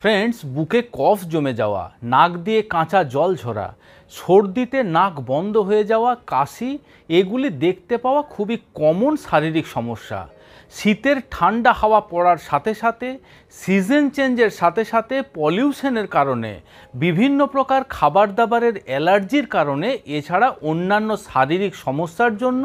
Friends, বুকে কফ জমে যাওয়া, নাক দিয়ে কাঁচা জল ঝরা, সর্দিতে নাক বন্ধ হয়ে যাওয়া, কাশি, এগুলি দেখতে পাওয়া খুবই কমন শারীরিক সমস্যা। শীতের ঠান্ডা হাওয়া পড়ার সাথে সাথে, সিজন চেঞ্জের সাথে সাথে, পলিউশনের কারণে, বিভিন্ন প্রকার খাবার দাবারের অ্যালার্জির কারণে, এছাড়া অন্যান্য শারীরিক সমস্যার জন্য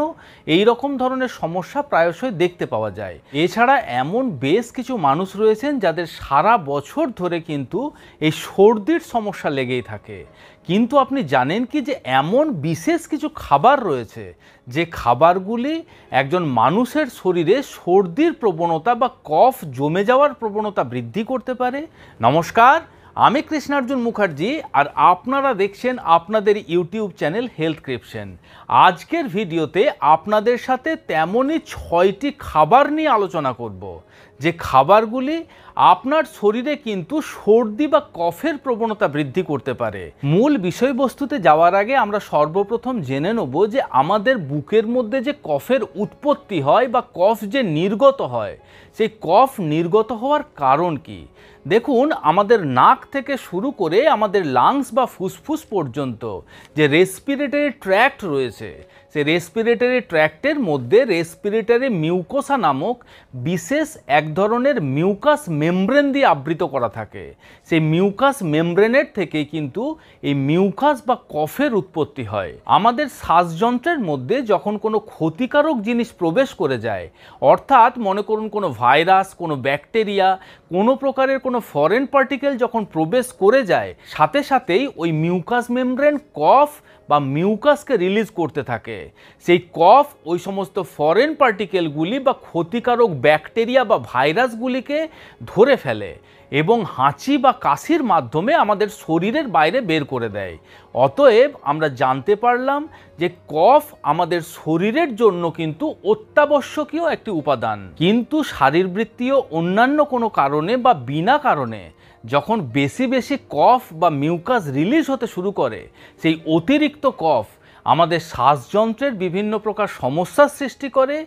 এই রকম ধরনের সমস্যা প্রায়শই দেখতে পাওয়া যায়। এছাড়া এমন বেশ কিছু মানুষ রয়েছেন যাদের সারা বছর ধরে কিন্তু এই সর্দির সমস্যা লেগেই থাকে। কিন্তু আপনি জানেন কি যে এমন বিশেষ কিছু খাবার রয়েছে যে খাবারগুলি একজন মানুষের শরীরে সর্দির প্রবণতা বা কফ জমে যাওয়ার প্রবণতা বৃদ্ধি করতে পারে। নমস্কার, আমি কৃষ্ণার্জুন মুখার্জি, আর আপনারা দেখছেন আপনাদের ইউটিউব চ্যানেল হেলথ ক্রিপশন। আজকের ভিডিওতে আপনাদের সাথে তেমনই 6টি খাবার নিয়ে আলোচনা করব যে খাবারগুলি আপনার শরীরে কিন্তু সর্দি বা কফের প্রবণতা বৃদ্ধি করতে পারে। মূল বিষয়বস্তুতে যাওয়ার আগে আমরা সর্বপ্রথম জেনে নেব যে আমাদের বুকের মধ্যে যে কফের উৎপত্তি হয় বা কফ যে নির্গত হয়, সেই কফ নির্গত হওয়ার কারণ কি। দেখুন, আমাদের নাক থেকে শুরু করে আমাদের লাংস বা ফুসফুস পর্যন্ত যে রেসপিরেটরি ট্র্যাক্ট রয়েছে, সেই রেসপিরেটরি ট্র্যাক্টের মধ্যে রেসপিরেটরি মিউকোসা নামক বিশেষ এক ধরনের মিউকাস মেমব্রেন দিয়ে আবৃত করা থাকে। সেই মিউকাস মেমব্রেনের থেকে কিন্তু এই মিউকাস বা কফের উৎপত্তি হয়। আমাদের শ্বাসযন্ত্রের মধ্যে যখন কোনো ক্ষতিকারক জিনিস প্রবেশ করে যায়, অর্থাৎ মনে করুন কোনো ভাইরাস, কোনো ব্যাকটেরিয়া, কোনো প্রকারের কোনো ফরেন পার্টিকেল যখন প্রবেশ করে যায়, সাথে সাথেই ওই মিউকাস মেমব্রেন কফ বা মিউকাসকে রিলিজ করতে থাকে। সেই কফ ওই সমস্ত ফরেন পার্টিকেলগুলি বা ক্ষতিকারক ব্যাকটেরিয়া বা ভাইরাসগুলিকে ধরে ফেলে এবং হাঁচি বা কাশির মাধ্যমে আমাদের শরীরের বাইরে বের করে দেয়। অতএব আমরা জানতে পারলাম যে কফ আমাদের শরীরের জন্য কিন্তু অত্যাবশ্যকীয় একটি উপাদান। কিন্তু শারীরবৃত্তীয় অন্যান্য কোনো কারণে বা বিনা কারণে যখন বেশি বেশি কফ বা মিউকাস রিলিজ হতে শুরু করে, সেই অতিরিক্ত কফ আমাদের শ্বাসযন্ত্রের বিভিন্ন প্রকার সমস্যার সৃষ্টি করে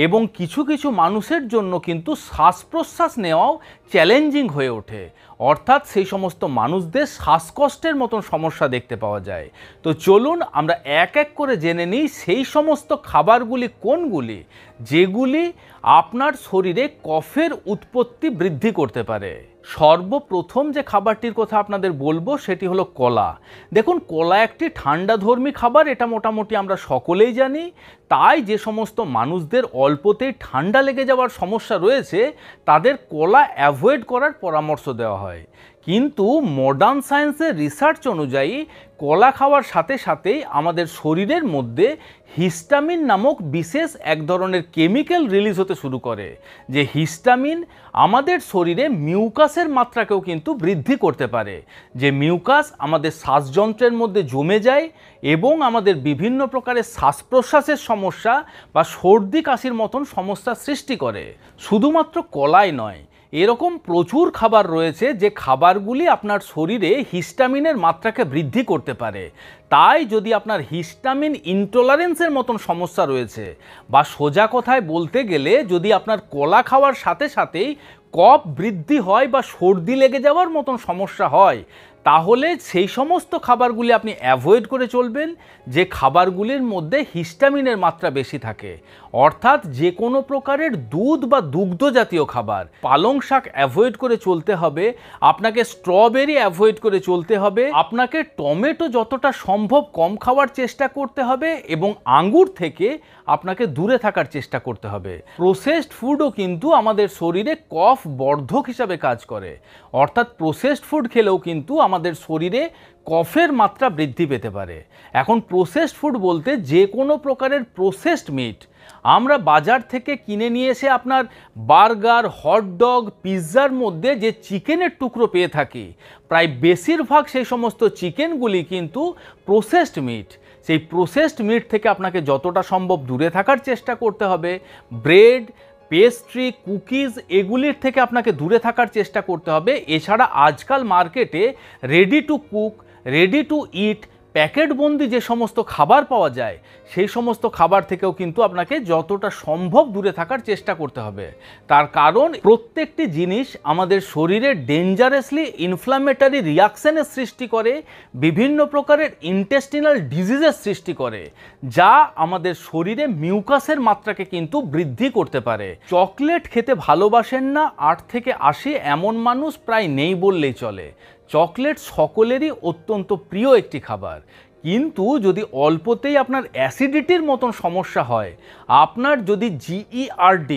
এবং কিছু কিছু মানুষের জন্য কিন্তু শ্বাস প্রশ্বাস নেওয়াও চ্যালেঞ্জিং হয়ে ওঠে। অর্থাৎ সেই সমস্ত মানুষদের শ্বাসকষ্টের মতন সমস্যা দেখতে পাওয়া যায়। তো চলুন আমরা এক এক করে জেনে নিই সেই সমস্ত খাবারগুলি কোনগুলি যেগুলি আপনার শরীরে কফের উৎপত্তি বৃদ্ধি করতে পারে। সর্বপ্রথম যে খাবারটির কথা আপনাদের বলবো সেটি হলো কলা। দেখুন, কলা একটি ঠান্ডাধর্মী খাবার, এটা মোটামুটি আমরা সকলেই জানি। তাই যে সমস্ত মানুষদের অল্পতেই ঠান্ডা লেগে যাওয়ার সমস্যা রয়েছে তাদের কলা অ্যাভয়েড করার পরামর্শ দেওয়া হয়। কিন্তু মডার্ন সায়েন্সের রিসার্চ অনুযায়ী কলা খাওয়ার সাথে সাথেই আমাদের শরীরের মধ্যে হিস্টামিন নামক বিশেষ এক ধরনের কেমিক্যাল রিলিজ হতে শুরু করে। যে হিস্টামিন আমাদের শরীরে মিউকাসের মাত্রাকেও কিন্তু বৃদ্ধি করতে পারে। যে মিউকাস আমাদের শ্বাসযন্ত্রের মধ্যে জমে যায় এবং আমাদের বিভিন্ন প্রকারের শ্বাস প্রশ্বাসের সমস্যা বা সর্দি কাশির মতন সমস্যা সৃষ্টি করে। শুধুমাত্র কলাই নয়, এরকম প্রচুর খাবার রয়েছে যে খাবারগুলি আপনার শরীরে হিস্টামিনের মাত্রাকে বৃদ্ধি করতে পারে। তাই যদি আপনার হিস্টামিন ইনটলারেন্সের মতন সমস্যা রয়েছে, বা সোজা কথায় বলতে গেলে যদি আপনার কলা খাওয়ার সাথে সাথেই কফ বৃদ্ধি হয় বা সর্দি লেগে যাওয়ার মতন সমস্যা হয়, তাহলে সেই সমস্ত খাবারগুলি আপনি অ্যাভয়েড করে চলবেন যে খাবারগুলির মধ্যে হিস্টামিনের মাত্রা বেশি থাকে। অর্থাৎ যে কোনো প্রকারের দুধ বা দুগ্ধ জাতীয় খাবার, পালং শাক অ্যাভয়েড করে চলতে হবে, আপনাকে স্ট্রবেরি অ্যাভয়েড করে চলতে হবে, আপনাকে টমেটো যতটা সম্ভব কম খাওয়ার চেষ্টা করতে হবে এবং আঙ্গুর থেকে আপনাকে দূরে থাকার চেষ্টা করতে হবে। প্রসেসড ফুডও কিন্তু আমাদের শরীরে কফ বর্ধক হিসাবে কাজ করে। অর্থাৎ প্রসেসড ফুড খেলেও কিন্তু আমাদের শরীরে কফের মাত্রা বৃদ্ধি পেতে পারে। এখন প্রসেসড ফুড বলতে যে কোনো প্রকারের প্রসেসড মিট আমরা বাজার থেকে কিনে নিয়ে এসে আপনার বার্গার, হটডগ, পিৎজার মধ্যে যে চিকেনের টুকরো পেয়ে থাকি, প্রায় বেশিরভাগ সেই সমস্ত চিকেনগুলি কিন্তু প্রসেসড মিট। সেই প্রসেসড মিট থেকে আপনাকে যতটা সম্ভব দূরে থাকার চেষ্টা করতে হবে। ব্রেড, পেস্ট্রি, কুকিজ এগুলির থেকে আপনাকে দূরে থাকার চেষ্টা করতে হবে। এছাড়া আজকাল মার্কেটে ready to cook, ready to eat প্যাকেটবন্দি যে সমস্ত খাবার পাওয়া যায় সেই সমস্ত খাবার থেকেও কিন্তু আপনাকে যতটা সম্ভব দূরে থাকার চেষ্টা করতে হবে। তার কারণ প্রত্যেকটি জিনিস আমাদের শরীরে ডেঞ্জারাসলি ইনফ্ল্যামেটরি রিয়াকশনের সৃষ্টি করে, বিভিন্ন প্রকারের ইন্টেস্টিনাল ডিজিজের সৃষ্টি করে, যা আমাদের শরীরে মিউকাসের মাত্রাকে কিন্তু বৃদ্ধি করতে পারে। চকলেট খেতে ভালোবাসেন না 8 থেকে 80 এমন মানুষ প্রায় নেই বললেই চলে। চকলেট সকলেরই অত্যন্ত প্রিয় একটি খাবার, কিন্তু যদি অল্পতেই আপনার অ্যাসিডিটির মতন সমস্যা হয়, আপনার যদি GERD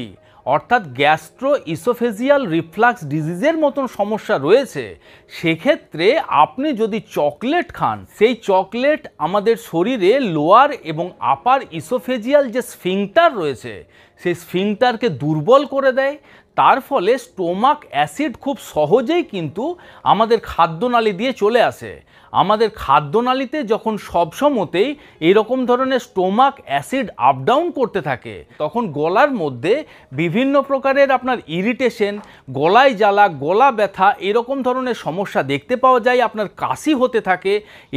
অর্থাৎ গ্যাস্ট্রো ইসোফেজিয়াল রিফ্লাক্স ডিজিজের মতন সমস্যা রয়েছে, সেক্ষেত্রে আপনি যদি চকলেট খান, সেই চকলেট আমাদের শরীরে লোয়ার এবং আপার ইসোফেজিয়াল যে স্ফিংটার রয়েছে সেই স্ফিংটারকে দুর্বল করে দেয়। তার ফলে স্টোমাক অ্যাসিড খুব সহজেই কিন্তু আমাদের খাদ্যনালী দিয়ে চলে আসে। আমাদের খাদ্যনালীতে যখন সবসময়তেই এইরকম ধরনের স্টোমাক অ্যাসিড আপ ডাউন করতে থাকে, তখন গলার মধ্যে বিভিন্ন প্রকারের আপনার ইরিটেশন, গলায় জ্বালা, গলা ব্যথা এরকম ধরনের সমস্যা দেখতে পাওয়া যায়। আপনার কাশি হতে থাকে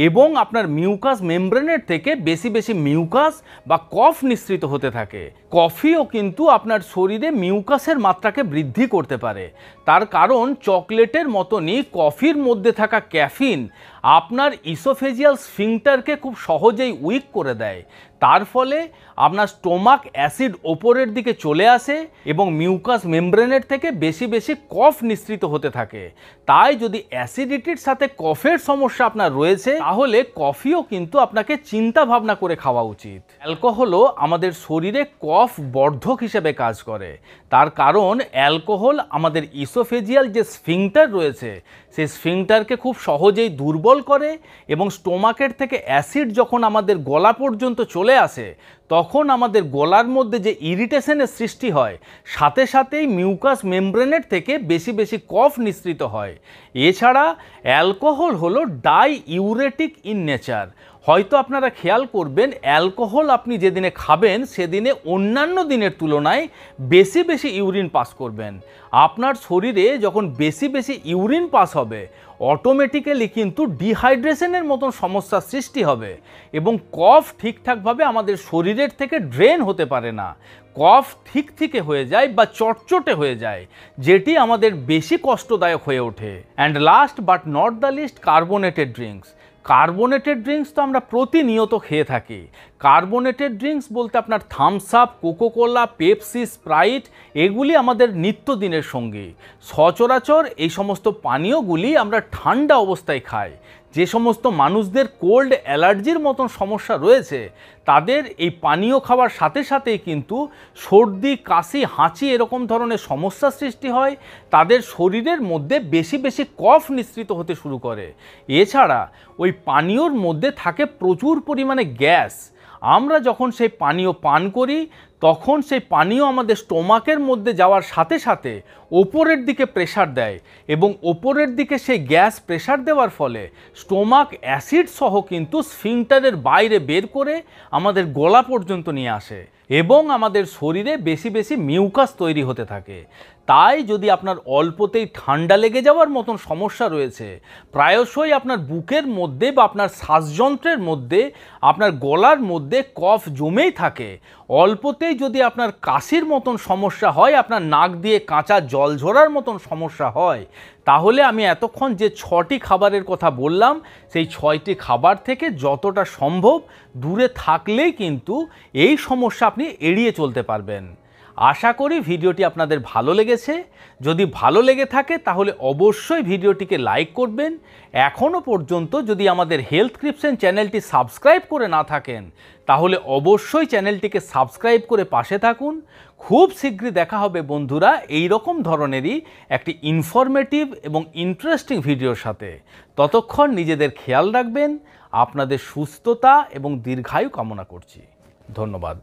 এবং আপনার মিউকাস মেমব্রেনের থেকে বেশি বেশি মিউকাস বা কফ নিঃসৃত হতে থাকে। কফিও কিন্তু আপনার শরীরে মিউকাসের মাত্রাকে বৃদ্ধি করতে পারে। তার কারণ চকলেটের মতনই কফির মধ্যে থাকা ক্যাফিন আপনার ইসোফেজিয়াল স্ফিংটারকে খুব সহজেই উইক করে দেয়। তার ফলে আপনার স্টোমাক অ্যাসিড ওপরের দিকে চলে আসে এবং মিউকাস মেমব্রেনের থেকে বেশি বেশি কফ নিঃসৃত হতে থাকে। তাই যদি অ্যাসিডিটির সাথে কফের সমস্যা আপনার রয়েছে, তাহলে কফিও কিন্তু আপনাকে চিন্তা ভাবনা করে খাওয়া উচিত। অ্যালকোহলও আমাদের শরীরে কফ বর্ধক হিসেবে কাজ করে। তার কারণ অ্যালকোহল আমাদের ইসোফেজিয়াল যে স্ফিংটার রয়েছে সেই স্ফিংটারকে খুব সহজেই দুর্বল করে এবং স্টোমাকের থেকে অ্যাসিড যখন আমাদের গলা পর্যন্ত চলে আসে, তখন আমাদের গলার মধ্যে যে ইরিটেশনের সৃষ্টি হয়, সাথে সাথেই মিউকাস মেমব্রেনের থেকে বেশি বেশি কফ নিঃসৃত হয়। এছাড়া অ্যালকোহল হলো ডাই ইউরেটিক ইন নেচার। হয়তো আপনারা খেয়াল করবেন, অ্যালকোহল আপনি যেদিনে খাবেন সেদিনে অন্যান্য দিনের তুলনায় বেশি বেশি ইউরিন পাস করবেন। আপনার শরীরে যখন বেশি বেশি ইউরিন পাস হবে, অটোমেটিক্যালি কিন্তু ডিহাইড্রেশনের মতন সমস্যার সৃষ্টি হবে এবং কফ ঠিকঠাকভাবে আমাদের শরীরের থেকে ড্রেন হতে পারে না। কফ থিকথিকে হয়ে যায় বা চটচটে হয়ে যায়, যেটি আমাদের বেশি কষ্টদায়ক হয়ে ওঠে। And last but not the least, carbonated drinks. Carbonated drinks তো আমরা প্রতিনিয়ত খেয়ে থাকি। কার্বোনেটেড ড্রিঙ্কস বলতে আপনার Thums Up, Coca Cola, Pepsi, Sprite এগুলি আমাদের নিত্যদিনের সঙ্গী। সচরাচর এই সমস্ত পানীয়গুলি আমরা ঠান্ডা অবস্থায় খাই। যে সমস্ত মানুষদের কোল্ড অ্যালার্জির মতন সমস্যা রয়েছে, তাদের এই পানীয় খাওয়ার সাথে সাথেই কিন্তু সর্দি, কাশি, হাঁচি এরকম ধরনের সমস্যার সৃষ্টি হয়। তাদের শরীরের মধ্যে বেশি বেশি কফ নিঃসৃত হতে শুরু করে। এছাড়া ওই পানীয়র মধ্যে থাকে প্রচুর পরিমাণে গ্যাস। আমরা যখন সেই পানীয় পান করি, তখন সেই পানীয় আমাদের স্টোমাকের মধ্যে যাওয়ার সাথে সাথে ওপরের দিকে প্রেসার দেয় এবং ওপরের দিকে সেই গ্যাস প্রেসার দেওয়ার ফলে স্টোমাক অ্যাসিড সহ কিন্তু স্ফিংটারের বাইরে বের করে আমাদের গলা পর্যন্ত নিয়ে আসে এবং আমাদের শরীরে বেশি বেশি মিউকাস তৈরি হতে থাকে। তাই যদি আপনার অল্পতেই ঠান্ডা লেগে যাওয়ার মতন সমস্যা রয়েছে, প্রায়শই আপনার বুকের মধ্যে বা আপনার শ্বাসযন্ত্রের মধ্যে, আপনার গলার মধ্যে কফ জমেই থাকে, অল্পতেই যদি আপনার কাশির মতন সমস্যা হয়, আপনার নাক দিয়ে কাঁচা জল ঝরার মতন সমস্যা হয়, তাহলে আমি এতক্ষণ যে 6টি খাবারের কথা বললাম, সেই 6টি খাবার থেকে যতটা সম্ভব দূরে থাকলেই কিন্তু এই সমস্যা আপনি এড়িয়ে চলতে পারবেন। আশা করি ভিডিওটি আপনাদের ভালো লেগেছে। যদি ভালো লেগে থাকে তাহলে অবশ্যই ভিডিওটিকে লাইক করবেন। এখনও পর্যন্ত যদি আমাদের হেলথ ক্রিপশন চ্যানেলটি সাবস্ক্রাইব করে না থাকেন, তাহলে অবশ্যই চ্যানেলটিকে সাবস্ক্রাইব করে পাশে থাকুন। খুব শীঘ্রই দেখা হবে বন্ধুরা এই রকম ধরনেরই একটি ইনফরমেটিভ এবং ইন্টারেস্টিং ভিডিওর সাথে। ততক্ষণ নিজেদের খেয়াল রাখবেন। আপনাদের সুস্থতা এবং দীর্ঘায়ু কামনা করছি। ধন্যবাদ।